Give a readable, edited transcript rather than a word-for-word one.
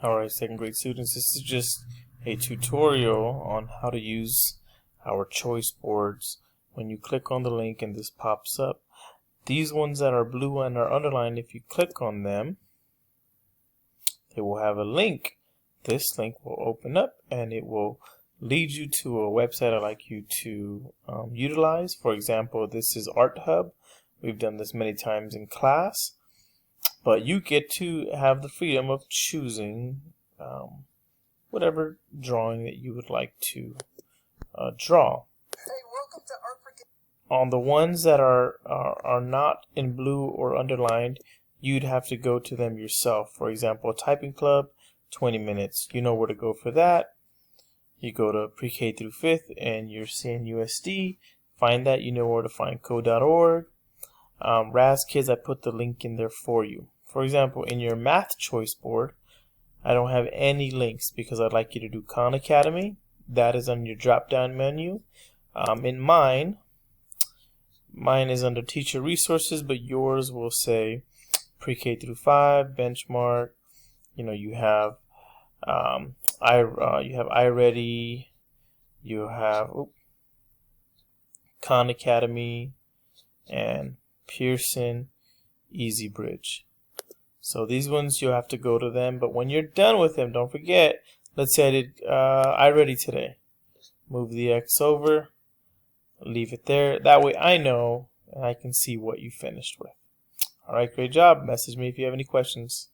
Alright, second grade students, this is just a tutorial on how to use our choice boards. When you click on the link and this pops up, these ones that are blue and are underlined, if you click on them, they will have a link. This link will open up and it will lead you to a website I'd like you to utilize. For example, this is ArtHub. We've done this many times in class. But you get to have the freedom of choosing whatever drawing that you would like to draw. Hey, welcome to Art for Kids. On the ones that are not in blue or underlined, you'd have to go to them yourself. For example, Typing Club, 20 minutes. You know where to go for that. You go to pre-K through 5th and you're seeing USD. Find that. You know where to find code.org. Raz Kids, I put the link in there for you. For example, in your math choice board, I don't have any links because I'd like you to do Khan Academy. That is on your drop down menu. In mine is under teacher resources, but yours will say pre-K through 5, benchmark. You know, you have iReady, you have Khan Academy, and Pearson EasyBridge. So these ones you'll have to go to them, but when you're done with them, don't forget, let's say I did iReady today. Move the X over, leave it there. That way I know and I can see what you finished with. Alright, great job. Message me if you have any questions.